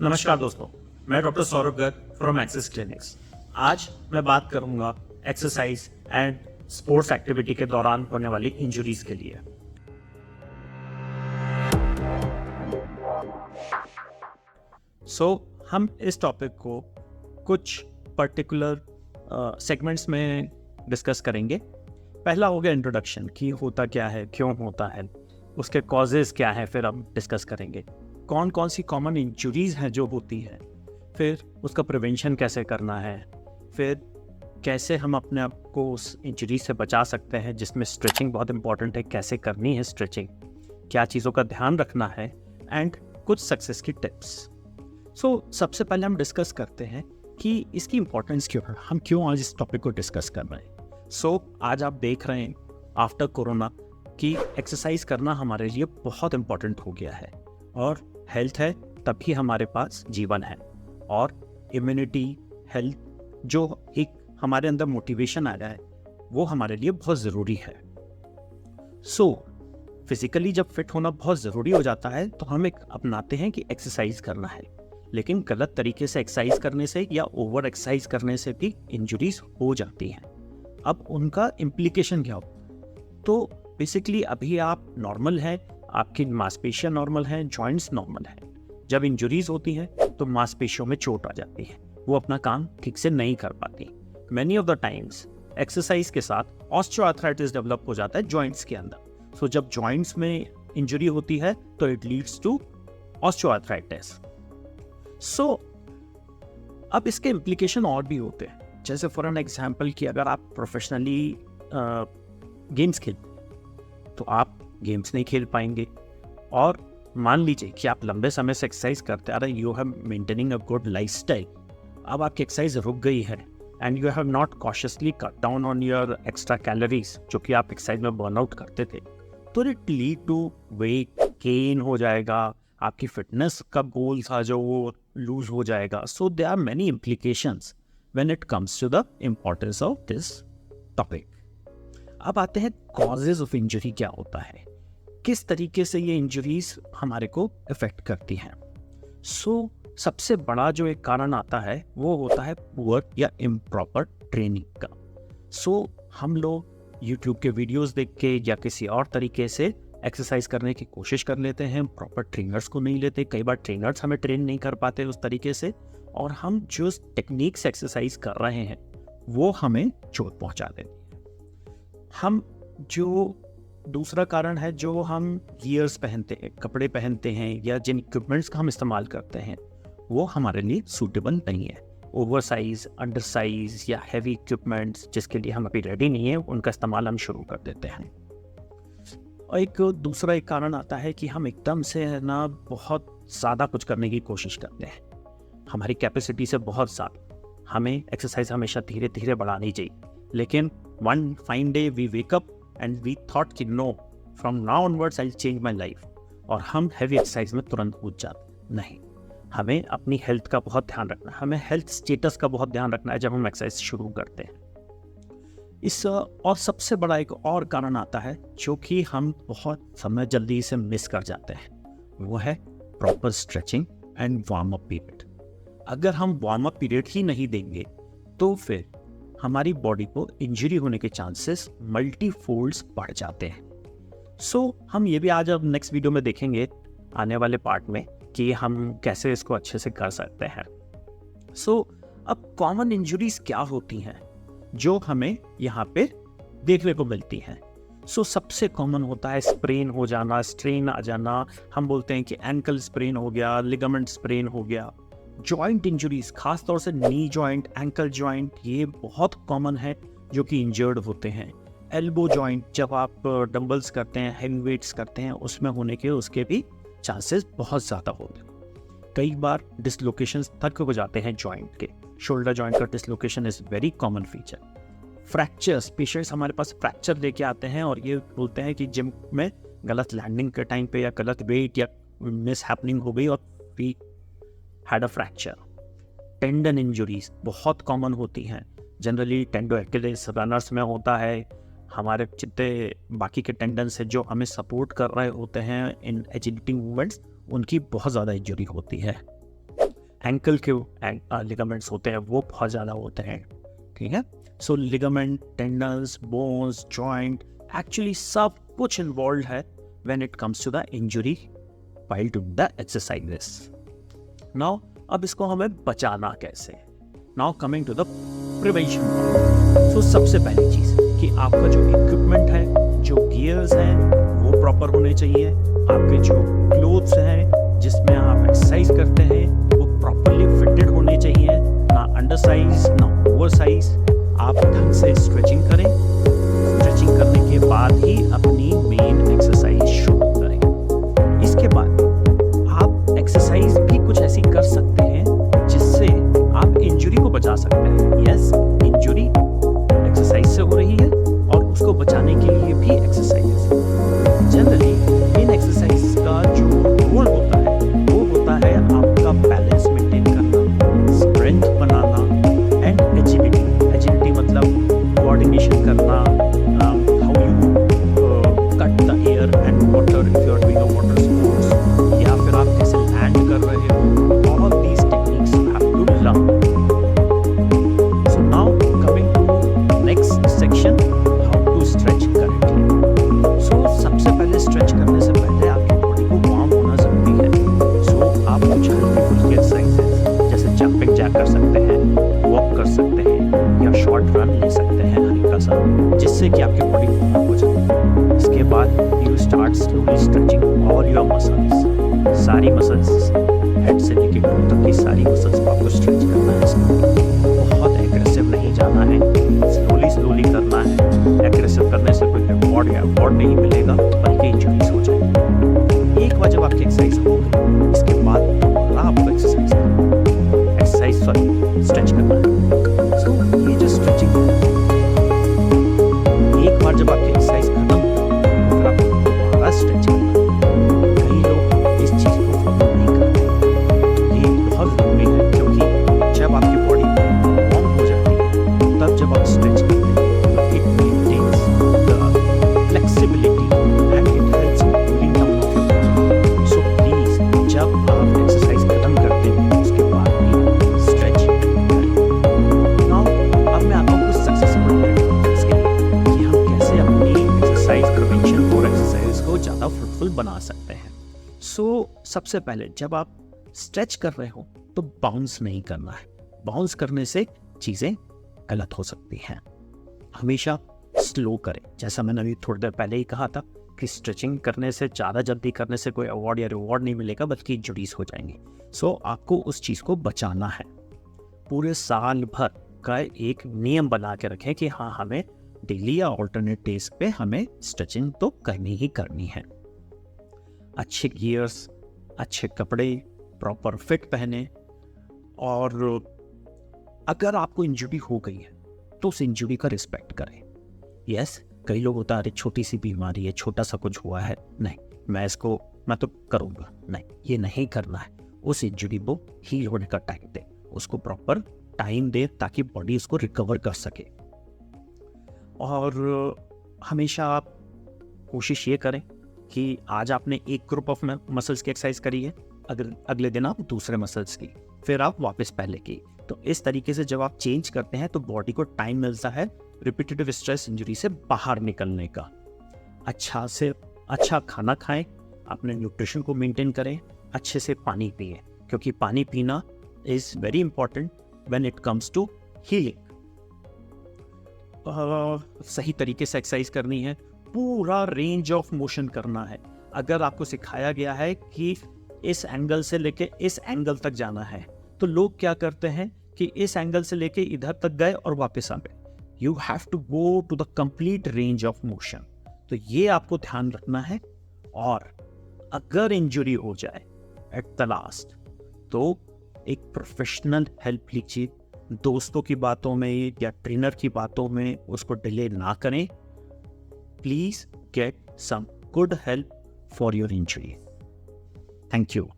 नमस्कार दोस्तों, मैं doctor Saurabh Garg from axis clinics. आज मैं बात करूंगा एक्सरसाइज एंड स्पोर्ट्स एक्टिविटी के दौरान होने वाली इंजरीज के लिए। हम इस टॉपिक को कुछ पर्टिकुलर सेगमेंट्स में डिस्कस करेंगे। पहला हो गया इंट्रोडक्शन कि होता क्या है, क्यों होता है, उसके कॉजेज क्या है, फिर हम डिस्कस करेंगे कौन कौन सी कॉमन इंजरीज हैं जो होती हैं, फिर उसका प्रिवेंशन कैसे करना है, फिर कैसे हम अपने आप को उस इंजरी से बचा सकते हैं, जिसमें स्ट्रेचिंग बहुत इंपॉर्टेंट है, कैसे करनी है स्ट्रेचिंग, क्या चीज़ों का ध्यान रखना है, एंड कुछ सक्सेस की टिप्स। सबसे पहले हम डिस्कस करते हैं कि इसकी इंपॉर्टेंस क्यों है, हम क्यों आज इस टॉपिक को डिस्कस कर रहे हैं। आज आप देख रहे हैं आफ्टर कोरोना कि एक्सरसाइज करना हमारे लिए बहुत इंपॉर्टेंट हो गया है, और हेल्थ है तभी हमारे पास जीवन है, और इम्यूनिटी हेल्थ जो एक हमारे अंदर मोटिवेशन आ रहा है वो हमारे लिए बहुत ज़रूरी है। फिजिकली जब फिट होना बहुत ज़रूरी हो जाता है तो हम एक अपनाते हैं कि एक्सरसाइज करना है, लेकिन गलत तरीके से एक्सरसाइज करने से या ओवर एक्सरसाइज करने से भी इंजरीज हो जाती हैं। अब उनका इम्प्लीकेशन क्या हो, तो बेसिकली अभी आप नॉर्मल हैं, आपकी मांसपेशियां नॉर्मल हैं, जॉइंट्स नॉर्मल हैं। जब इंजरीज होती हैं तो मांसपेशियों में चोट आ जाती है, वो अपना काम ठीक से नहीं कर पाती। Many of the times exercise के साथ ऑस्टियोआर्थराइटिस डेवलप हो जाता है जॉइंट्स के अंदर। जब जॉइंट्स में इंजरी होती है तो इट लीड्स टू ऑस्टियोआर्थराइटिस। अब इसके इम्प्लीकेशन और भी होते हैं, जैसे फॉर एन एग्जाम्पल कि अगर आप प्रोफेशनली गेम्स खेलते तो आप गेम्स नहीं खेल पाएंगे, और मान लीजिए कि आप लंबे समय से एक्सरसाइज करते आ रहे हैं, you have maintaining a good lifestyle, अब आपकी एक्सरसाइज रुक गई है and you have not consciously cut down on your extra calories जो कि आप एक्सरसाइज में बर्नआउट करते थे, तो it lead to weight gain हो जाएगा, आपकी फिटनेस का गोल था जो वो लूज हो जाएगा। So there are many implications when it comes to the importance of this topic. अब आते हैं कॉजेज ऑफ इंजरी क्या होता है, किस तरीके से ये इंजरीज हमारे को इफेक्ट करती हैं। सबसे बड़ा जो एक कारण आता है वो होता है पुअर या इम्प्रॉपर ट्रेनिंग का। हम लोग यूट्यूब के वीडियोस देख के या किसी और तरीके से एक्सरसाइज करने की कोशिश कर लेते हैं, प्रॉपर ट्रेनर्स को नहीं लेते, कई बार ट्रेनर्स हमें ट्रेन नहीं कर पाते उस तरीके से, और हम जो टेक्निक से एक्सरसाइज कर रहे हैं वो हमें चोट पहुंचा देती है। हम जो दूसरा कारण है, जो हम गियर्स पहनते हैं, कपड़े पहनते हैं, या जिन इक्विपमेंट्स का हम इस्तेमाल करते हैं वो हमारे लिए सूटेबल नहीं है। ओवर साइज, अंडर साइज या हैवी इक्विपमेंट्स जिसके लिए हम अभी रेडी नहीं है, उनका इस्तेमाल हम शुरू कर देते हैं। और दूसरा एक कारण आता है कि हम एकदम से ना बहुत ज़्यादा कुछ करने की कोशिश करते हैं, हमारी कैपेसिटी से बहुत ज़्यादा। हमें एक्सरसाइज हमेशा धीरे धीरे बढ़ानी चाहिए, लेकिन one fine day we wake up and we thought कि no, from now onwards I will change my life, और हम हैवी एक्सरसाइज में तुरंत कूद जाते। नहीं, हमें अपनी हेल्थ का बहुत ध्यान रखना है, हमें हेल्थ स्टेटस का बहुत ध्यान रखना है जब हम एक्सरसाइज शुरू करते हैं। और सबसे बड़ा एक और कारण आता है जो कि हम बहुत समय जल्दी से मिस कर जाते हैं, वो है proper stretching and warm up period. अगर हम वार्म अप पीरियड ही नहीं देंगे तो फिर हमारी बॉडी को इंजरी होने के चांसेस मल्टीफोल्ड्स बढ़ जाते हैं। हम ये भी आज अब नेक्स्ट वीडियो में देखेंगे आने वाले पार्ट में कि हम कैसे इसको अच्छे से कर सकते हैं। अब कॉमन इंजरीज क्या होती हैं जो हमें यहाँ पे देखने को मिलती हैं। सबसे कॉमन होता है स्प्रेन हो जाना, स्ट्रेन आ जाना, हम बोलते हैं कि एंकल स्प्रेन हो गया, लिगामेंट स्प्रेन हो गया। जॉइंट इंजरीज, खास तौर से नी जॉइंट, एंकल जॉइंट, ये बहुत कॉमन है जो कि इंजर्ड होते हैं। एल्बो जॉइंट, जब आप डंबल्स करते हैं, हैवी वेट्स करते हैं, उसमें होने के उसके भी चांसेस बहुत ज़्यादा होते हैं। कई बार डिसलोकेशंस तक हो जाते हैं जॉइंट के। शोल्डर जॉइंट का dislocation is very common feature. Fractures, patients हमारे पास फ्रैक्चर लेके आते हैं और ये बोलते हैं कि जिम में गलत लैंडिंग के टाइम पे या गलत वेट या मिस हैपनिंग हो गई और we had a fracture. Tendon injuries बहुत कॉमन होती हैं, जनरली टेंडो एक्यूलेस रनर्स में होता है। हमारे जितने बाकी के टेंडन से जो हमें सपोर्ट कर रहे होते हैं इन एजिलिटी मूवमेंट्स, उनकी बहुत ज़्यादा इंजरी होती है। एंकल के लिगामेंट्स होते हैं वो बहुत ज़्यादा होते हैं, ठीक है। So ligament, tendons, bones, joint, actually सब कुछ इन्वॉल्व है when it comes to the injury while doing the exercises. Now अब इसको हमें बचाना कैसे। Now coming to the prevention part. So सबसे पहली चीज़ कि आपका जो इक्विपमेंट है, जो गियर्स हैं वो प्रॉपर होने चाहिए, आपके जो क्लोथ्स हैं जिसमें आप एक्सरसाइज करते हैं वो प्रॉपरली फिटेड होने चाहिए, ना अंडर साइज ना ओवर साइज। आप ढंग से स्ट्रेचिंग करें, स्ट्रेचिंग करने के बाद ही अपनी मेन एक्सरसाइज शुरू करें। इसके बाद आप एक्सरसाइज भी कुछ ऐसी कर सकते हैं जिससे आप इंजरी को बचा सकते हैं। यस, इंजरी एक्सरसाइज से हो रही है और उसको बचाने के लिए भी एक्सरसाइज। जनरली इन एक्सरसाइज का जो गोल होता है वो होता है आपका बैलेंस मेंटेन करना, स्ट्रेंथ बनाना एंड एजिलिटी। एजिलिटी मतलब कोऑर्डिनेशन करना, how you cut the air and water if you are doing a water sports, या फिर आप कैसे लैंड कर रहे हो। All these techniques you have to learn. So now coming to next section, how to stretch correctly. So सबसे पहले stretch करने से पहले आपकी बॉडी को वार्म होना जरूरी है। सो आप कुछ हल्की फुल्की एक्सरसाइजेस जैसे जंपिंग जैक कर सकते हैं, वॉक कर सकते हैं या शॉर्ट रन ले सकते हैं हल्का सा, जिससे कि आपकी बॉडी वार्म हो जाए। इसके बाद you start slowly stretching all your muscles. सारी मसल्स, हेड से लेके टू तक की सारी मसल्स को आपको स्ट्रेच करना है। बहुत एग्रेसिव नहीं जाना है, स्लोली स्लोली करना है। एग्रेसिव करने से कोई रिवॉर्ड या अवॉर्ड नहीं मिलेगा, बल्कि इंजरीज हो जाएगी। एक बार जब आपकी एक्सरसाइज हो गई, इसके बाद दोबारा आपको एक्सरसाइज स्ट्रेच करना है। सो ये जो स्ट्रेचिंग है, एक बार जब आपकी एक्सरसाइज खत्म हो फिर आपको दोबारा स्ट्रेच करना है। कई लोग इस चीज को फॉलो नहीं करते। ये बहुत जरूरी है क्योंकि जब आपकी बॉडी वार्म हो जाती है तब जब आप स्ट्रेच करते हैं तो it maintains the flexibility and it helps in cooling down of your body. So please जब आप एक्सरसाइज खत्म करते हैं उसके बाद भी स्ट्रेच करें। नाउ अब मैं आपको कुछ सक्सेसफुल टिप्स के कि हम कैसे अपनी एक्सरसाइज प्रिवेंशन और एक्सरसाइज को ज़्यादा फ्रूटफुल बना सकते हैं। सो सबसे पहले जब आप स्ट्रेच कर रहे हो तो बाउंस नहीं करना है। बाउंस करने से चीज़ें गलत हो सकती हैं। हमेशा स्लो करें। जैसा मैंने अभी थोड़ी देर पहले ही कहा था कि स्ट्रेचिंग करने से ज़्यादा जल्दी करने से कोई अवार्ड या रिवॉर्ड नहीं मिलेगा, बल्कि इंजरीज हो जाएंगी। सो आपको उस चीज़ को बचाना है। पूरे साल भर का एक नियम बना के रखें कि हाँ, हमें डेली या ऑल्टरनेट डेज पे हमें स्ट्रेचिंग तो करनी ही करनी है। अच्छे गियर्स, अच्छे कपड़े, प्रॉपर फिट पहने। और अगर आपको इंजरी हो गई है तो उस इंजरी का रिस्पेक्ट करें। यस, कई लोग होता है अरे छोटी सी बीमारी है, छोटा सा कुछ हुआ है, नहीं मैं तो करूँगा, नहीं, ये नहीं करना है। उस इंजरी को हील होने का टाइम दे, उसको प्रॉपर टाइम दे ताकि बॉडी उसको रिकवर कर सके। और हमेशा आप कोशिश ये करें कि आज आपने एक ग्रुप ऑफ मसल्स की एक्सरसाइज करी है, अगले दिन आप दूसरे मसल्स की, फिर आप वापस पहले की। तो इस तरीके से जब आप चेंज करते हैं तो बॉडी को टाइम मिलता है रिपीटेटिव स्ट्रेस इंजरी से बाहर निकलने का। अच्छा खाना खाएं, अपने न्यूट्रिशन को मेंटेन करें, अच्छे से पानी पिएं, क्योंकि पानी पीना is very important when it comes to healing. सही तरीके से एक्सरसाइज करनी है, पूरा रेंज ऑफ मोशन करना है। अगर आपको सिखाया गया है कि इस एंगल से लेके इस एंगल तक जाना है, तो लोग क्या करते हैं कि इस एंगल से लेके इधर तक गए और वापस आ गए। You have to go to the complete range of motion. तो ये आपको ध्यान रखना है। और अगर इंजरी हो जाए एट द लास्ट तो एक प्रोफेशनल हेल्प लीजिए। दोस्तों की बातों में या ट्रेनर की बातों में उसको डिले ना करें। Please get some good help for your injury. Thank you.